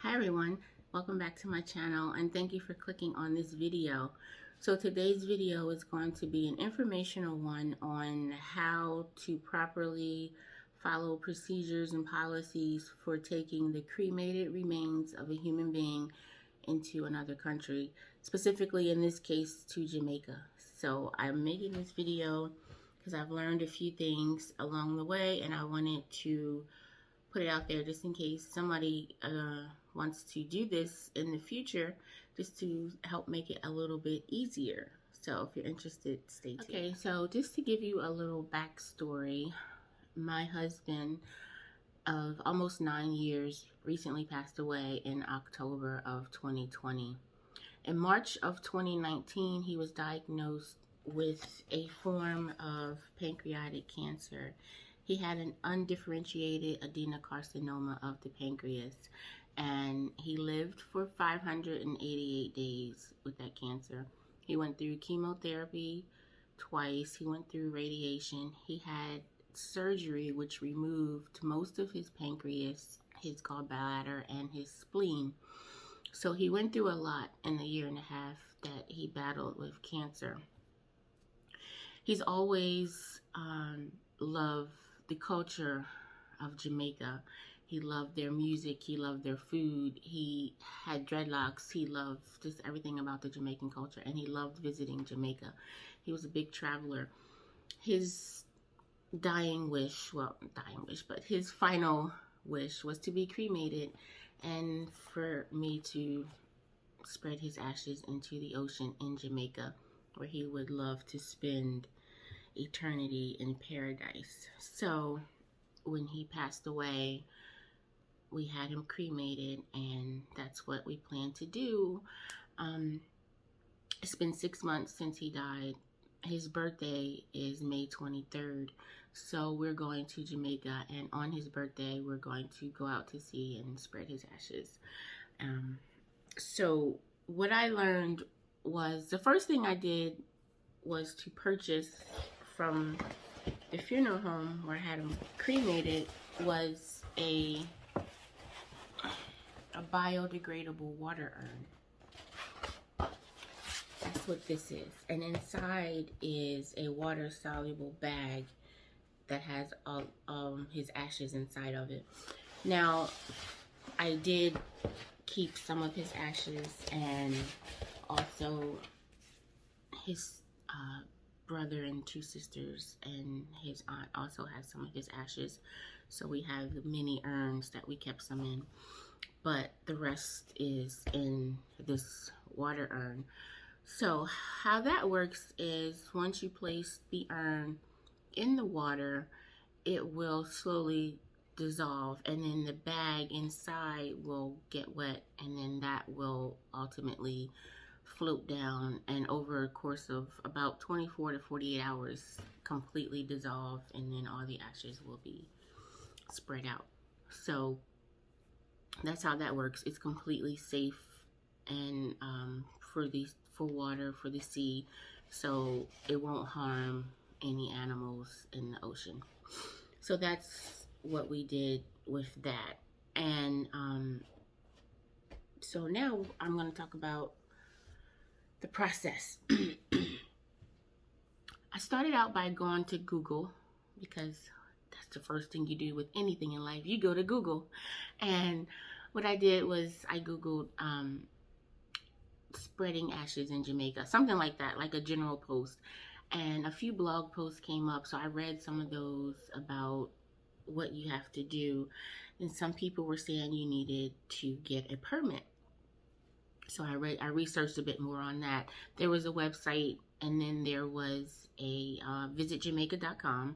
Hi everyone, welcome back to my channel and thank you for clicking on this video. So today's video is going to be an informational one on how to properly follow procedures and policies for taking the cremated remains of a human being into another country, specifically in this case to Jamaica. So I'm making this video because I've learned a few things along the way and I wanted to put it out there just in case somebody wants to do this in the future, just to help make it a little bit easier. So if you're interested, stay tuned. Okay, so just to give you a little backstory, my husband of almost 9 years recently passed away in October of 2020. In March of 2019, he was diagnosed with a form of pancreatic cancer. He had an undifferentiated adenocarcinoma of the pancreas, and he lived for 588 days with that cancer. He went through chemotherapy twice. He went through radiation. He had surgery which removed most of his pancreas, his gallbladder, and his spleen. So he went through a lot in the year and a half that he battled with cancer. He's always loved the culture of Jamaica. He loved their music, he loved their food, he had dreadlocks, he loved just everything about the Jamaican culture, and he loved visiting Jamaica. He was a big traveler. His dying wish, well, dying wish, but his final wish was to be cremated and for me to spread his ashes into the ocean in Jamaica, where he would love to spend eternity in paradise. So when he passed away, we had him cremated, and that's what we plan to do. It's been 6 months since he died. His birthday is May 23rd, so we're going to Jamaica, and on his birthday we're going to go out to sea and spread his ashes. So what I learned was, the first thing I did was to purchase from the funeral home where I had him cremated was a biodegradable water urn. That's what this is. And inside is a water soluble bag that has all his ashes inside of it. Now, I did keep some of his ashes, and also his brother and 2 sisters and his aunt also has some of his ashes. So we have the mini urns that we kept some in, but the rest is in this water urn. So how that works is, once you place the urn in the water, it will slowly dissolve, and then the bag inside will get wet, and then that will ultimately float down, and over a course of about 24 to 48 hours completely dissolve, and then all the ashes will be spread out. So that's how that works. It's completely safe and for water, for the sea, so it won't harm any animals in the ocean. So that's what we did with that. And so now I'm going to talk about the process. I started out by going to Google, because that's the first thing you do with anything in life. You go to Google. And what I did was I Googled spreading ashes in Jamaica, something like that, like a general post. And a few blog posts came up, so I read some of those about what you have to do. And some people were saying you needed to get a permit. So I researched a bit more on that. There was a website, and then there was a visitjamaica.com,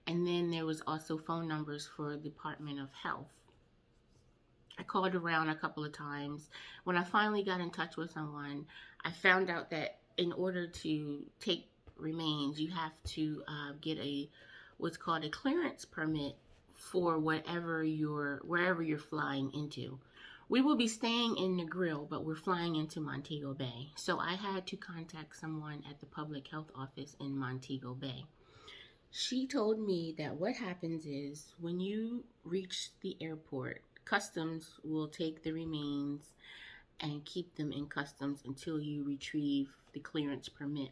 and then there was also phone numbers for Department of Health. I called around a couple of times. When I finally got in touch with someone, I found out that in order to take remains, you have to get what's called a clearance permit for wherever you're flying into. We will be staying in Negril, but we're flying into Montego Bay. So I had to contact someone at the public health office in Montego Bay. She told me that what happens is, when you reach the airport, customs will take the remains and keep them in customs until you retrieve the clearance permit.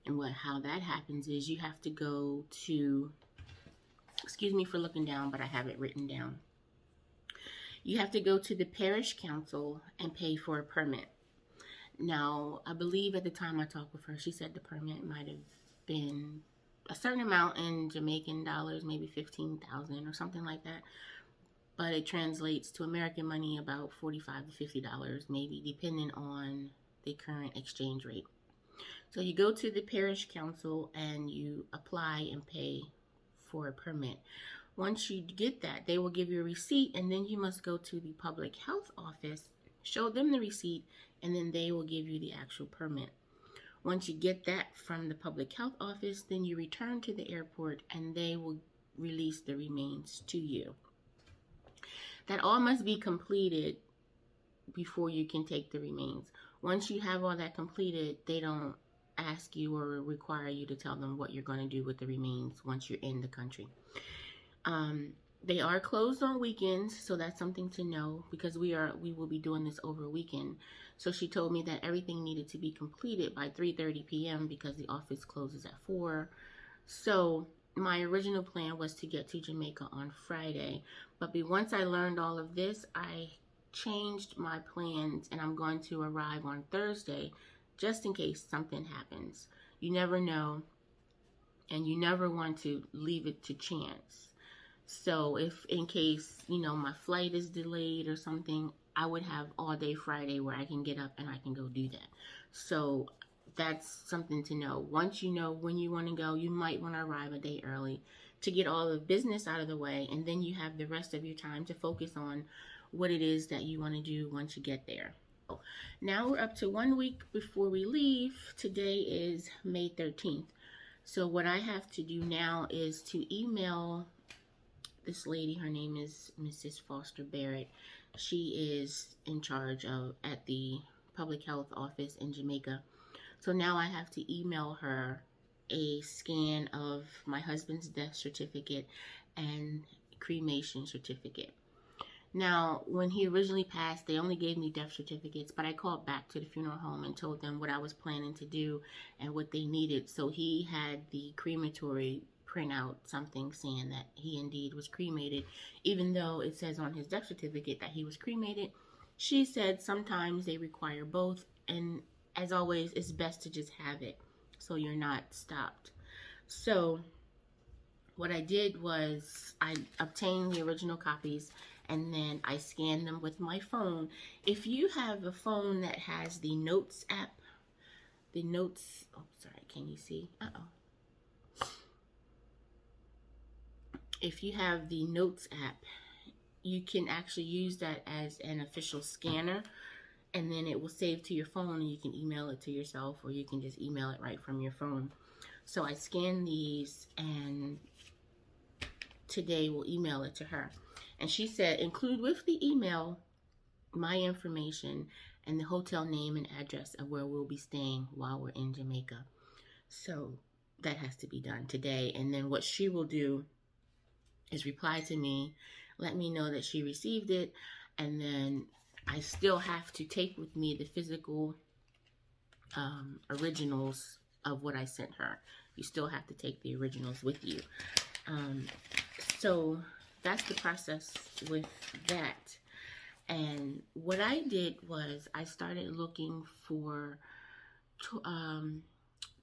And how that happens is you have to go to, excuse me for looking down, but I have it written down. You have to go to the parish council and pay for a permit. Now, I believe at the time I talked with her, she said the permit might have been a certain amount in Jamaican dollars, maybe 15,000 or something like that. But it translates to American money about $45 to $50, maybe, depending on the current exchange rate. So you go to the parish council and you apply and pay for a permit. Once you get that, they will give you a receipt, and then you must go to the public health office, show them the receipt, and then they will give you the actual permit. Once you get that from the public health office, then you return to the airport and they will release the remains to you. That all must be completed before you can take the remains. Once you have all that completed, they don't ask you or require you to tell them what you're going to do with the remains once you're in the country. They are closed on weekends, so that's something to know, because we will be doing this over a weekend. So she told me that everything needed to be completed by 3:30 p.m. because the office closes at 4. So my original plan was to get to Jamaica on Friday, but once I learned all of this, I changed my plans, and I'm going to arrive on Thursday just in case something happens. You never know, and you never want to leave it to chance. So if in case, my flight is delayed or something, I would have all day Friday where I can get up and I can go do that. So that's something to know. Once you know when you want to go, you might want to arrive a day early to get all the business out of the way, and then you have the rest of your time to focus on what it is that you want to do once you get there. Now we're up to 1 week before we leave. Today is May 13th. So what I have to do now is to email this lady. Her name is Mrs. Foster Barrett. She is in charge at the public health office in Jamaica. So now I have to email her a scan of my husband's death certificate and cremation certificate. Now, when he originally passed, they only gave me death certificates, but I called back to the funeral home and told them what I was planning to do and what they needed. So he had the crematory print out something saying that he indeed was cremated, even though it says on his death certificate that he was cremated. She said sometimes they require both, and as always, it's best to just have it so you're not stopped. So what I did was I obtained the original copies, and then I scanned them with my phone. If you have a phone that has the Notes app, can you see? If you have the Notes app, you can actually use that as an official scanner, and then it will save to your phone, and you can email it to yourself, or you can just email it right from your phone. So I scanned these, and today we'll email it to her. And she said, include with the email my information and the hotel name and address of where we'll be staying while we're in Jamaica. So that has to be done today. And then what she will do is reply to me, let me know that she received it, and then I still have to take with me the physical originals of what I sent her. You still have to take the originals with you. So that's the process with that. And what I did was I started looking for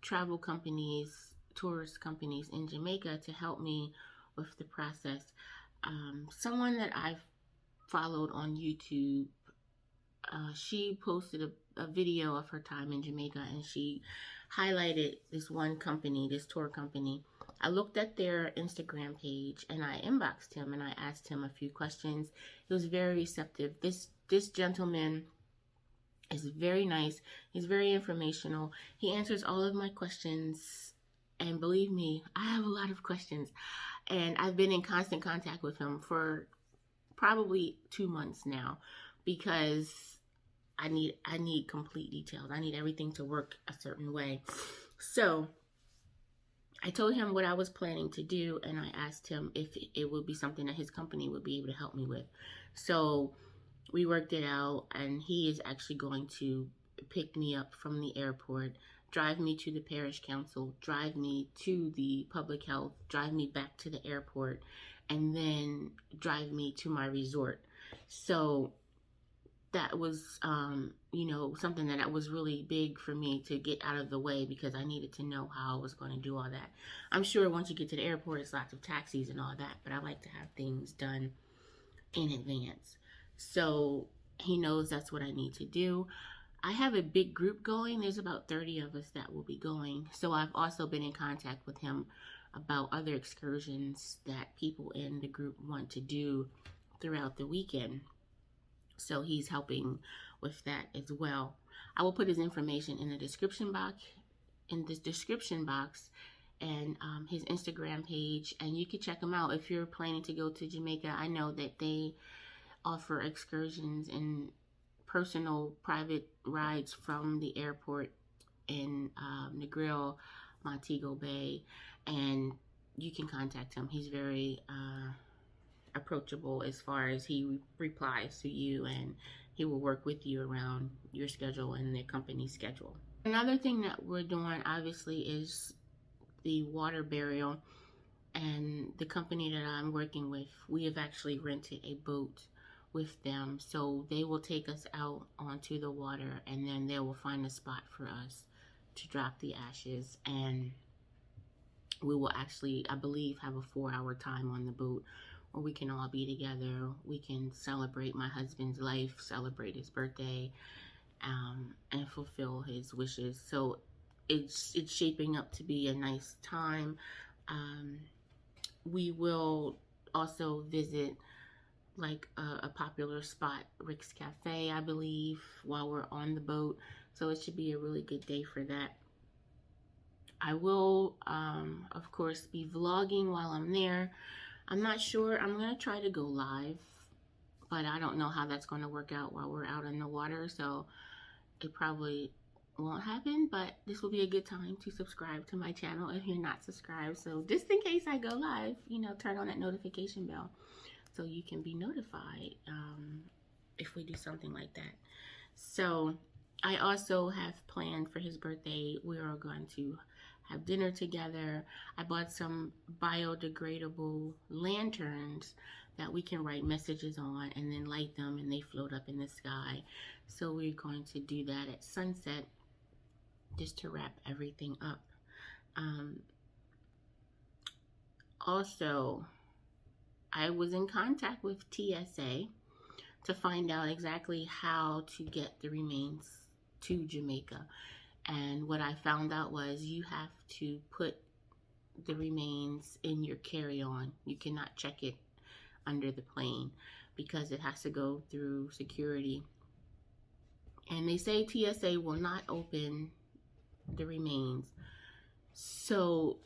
travel companies, tourist companies in Jamaica to help me with the process. Someone that I've followed on YouTube, she posted a video of her time in Jamaica, and she highlighted this one company, this tour company. I looked at their Instagram page, and I inboxed him, and I asked him a few questions. He was very receptive. This gentleman is very nice. He's very informational. He answers all of my questions, and believe me, I have a lot of questions. And I've been in constant contact with him for probably 2 months now, because I need complete details. I need everything to work a certain way. So I told him what I was planning to do, and I asked him if it would be something that his company would be able to help me with. So we worked it out, and he is actually going to pick me up from the airport, drive me to the parish council, drive me to the public health, drive me back to the airport, and then drive me to my resort. So that was, something that was really big for me to get out of the way, because I needed to know how I was going to do all that. I'm sure once you get to the airport, it's lots of taxis and all that, but I like to have things done in advance. So he knows that's what I need to do. I have a big group going. There's about 30 of us that will be going. So I've also been in contact with him about other excursions that people in the group want to do throughout the weekend. So he's helping with that as well. I will put his information in the description box, and his Instagram page, and you can check him out if you're planning to go to Jamaica. I know that they offer excursions and personal private rides from the airport in Negril, Montego Bay, and you can contact him. He's very approachable as far as he replies to you, and he will work with you around your schedule and the company's schedule. Another thing that we're doing, obviously, is the water burial, and the company that I'm working with, we have actually rented a boat with them, so they will take us out onto the water, and then they will find a spot for us to drop the ashes, and we will actually, I believe, have a 4-hour time on the boat where we can all be together. We can celebrate my husband's life, celebrate his birthday, and fulfill his wishes. So it's shaping up to be a nice time. We will also visit like a popular spot, Rick's Cafe, I believe, while we're on the boat. So it should be a really good day for that. I will, of course, be vlogging while I'm there. I'm not sure. I'm going to try to go live, but I don't know how that's going to work out while we're out in the water. So it probably won't happen, but this will be a good time to subscribe to my channel if you're not subscribed. So just in case I go live, turn on that notification bell so you can be notified if we do something like that. So I also have planned for his birthday, we are going to have dinner together. I bought some biodegradable lanterns that we can write messages on and then light them, and they float up in the sky. So we're going to do that at sunset, just to wrap everything up. Also, I was in contact with TSA to find out exactly how to get the remains to Jamaica. And what I found out was you have to put the remains in your carry-on. You cannot check it under the plane because it has to go through security. And they say TSA will not open the remains. So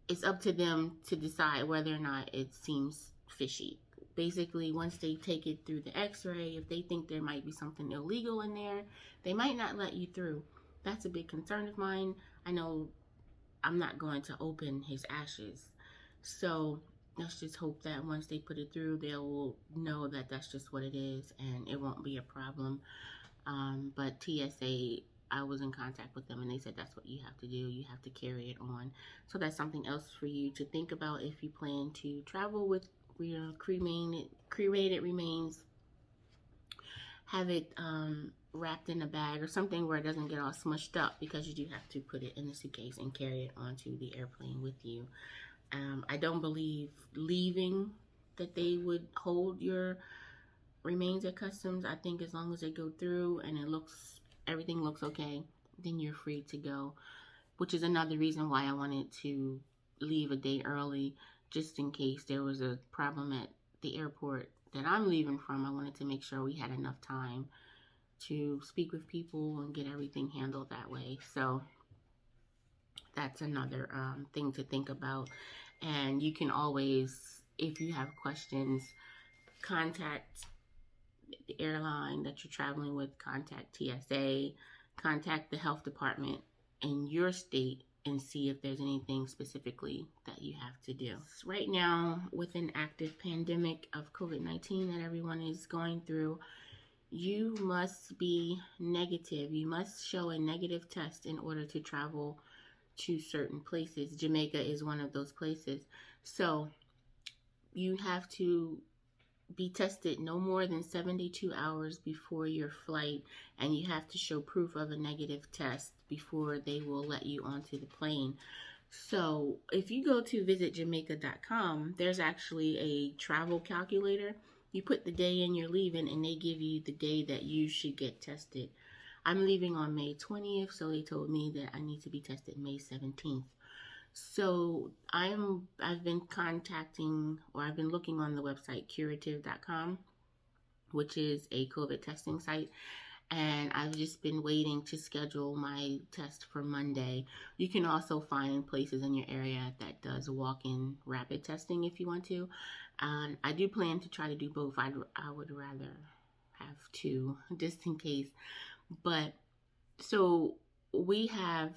it's up to them to decide whether or not it seems fishy. Basically, once they take it through the x-ray, if they think there might be something illegal in there, they might not let you through. That's a big concern of mine. I know I'm not going to open his ashes. So let's just hope that once they put it through, they'll know that that's just what it is and it won't be a problem. But TSA, I was in contact with them and they said that's what you have to do. You have to carry it on. So that's something else for you to think about if you plan to travel with cremated remains. Have it wrapped in a bag or something where it doesn't get all smushed up, because you do have to put it in a suitcase and carry it onto the airplane with you. I don't believe leaving that they would hold your remains at customs. I think as long as they go through and everything looks okay, then you're free to go, which is another reason why I wanted to leave a day early, just in case there was a problem at the airport that I'm leaving from. I wanted to make sure we had enough time to speak with people and get everything handled that way. So that's another thing to think about. And you can always, if you have questions, contact the airline that you're traveling with, contact TSA, contact the health department in your state and see if there's anything specifically that you have to do. Right now, with an active pandemic of COVID-19 that everyone is going through, you must be negative. You must show a negative test in order to travel to certain places. Jamaica is one of those places. So you have to be tested no more than 72 hours before your flight, and you have to show proof of a negative test before they will let you onto the plane. So if you go to visitjamaica.com, there's actually a travel calculator. You put the day in you're leaving, and they give you the day that you should get tested. I'm leaving on May 20th, so they told me that I need to be tested May 17th. So I've been looking on the website curative.com, which is a COVID testing site, and I've just been waiting to schedule my test for Monday. You can also find places in your area that does walk-in rapid testing if you want to. I do plan to try to do both. I would rather have two just in case. But so we have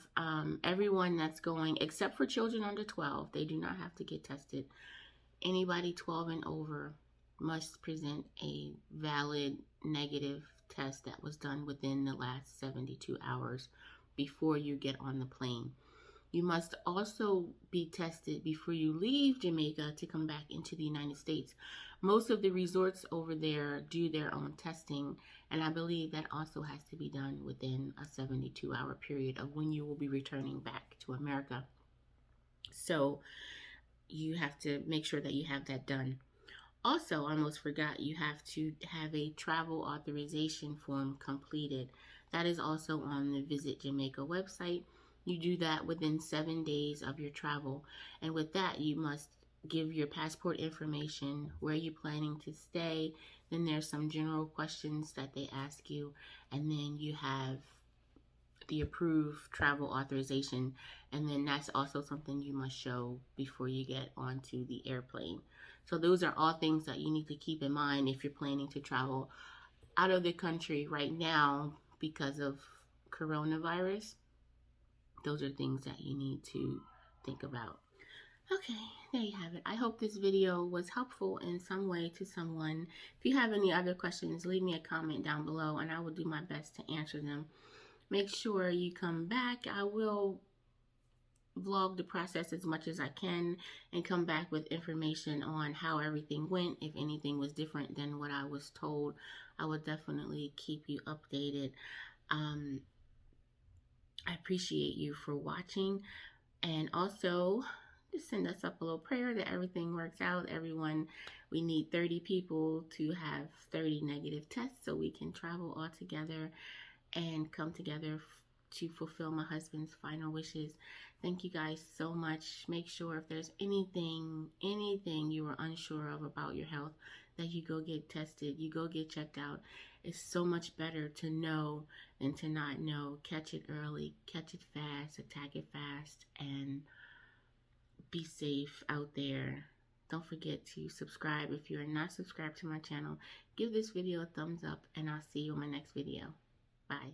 everyone that's going, except for children under 12, they do not have to get tested. Anybody 12 and over must present a valid negative test that was done within the last 72 hours before you get on the plane. You must also be tested before you leave Jamaica to come back into the United States. Most of the resorts over there do their own testing, and I believe that also has to be done within a 72-hour period of when you will be returning back to America. So you have to make sure that you have that done. Also, I almost forgot, you have to have a travel authorization form completed. That is also on the Visit Jamaica website. You do that within 7 days of your travel. And with that, you must give your passport information, where you're planning to stay. Then there's some general questions that they ask you. And then you have the approved travel authorization. And then that's also something you must show before you get onto the airplane. So those are all things that you need to keep in mind if you're planning to travel out of the country right now because of coronavirus. Those are things that you need to think about. Okay, there you have it. I hope this video was helpful in some way to someone. If you have any other questions, leave me a comment down below and I will do my best to answer them. Make sure you come back. I will vlog the process as much as I can and come back with information on how everything went. If anything was different than what I was told, I will definitely keep you updated. I appreciate you for watching, and also just send us up a little prayer that everything works out. Everyone, we need 30 people to have 30 negative tests so we can travel all together and come together to fulfill my husband's final wishes. Thank you guys so much. Make sure if there's anything you are unsure of about your health, that you go get tested, you go get checked out. It's so much better to know than to not know. Catch it early, catch it fast, attack it fast, and be safe out there. Don't forget to subscribe if you are not subscribed to my channel. Give this video a thumbs up, and I'll see you in my next video. Bye.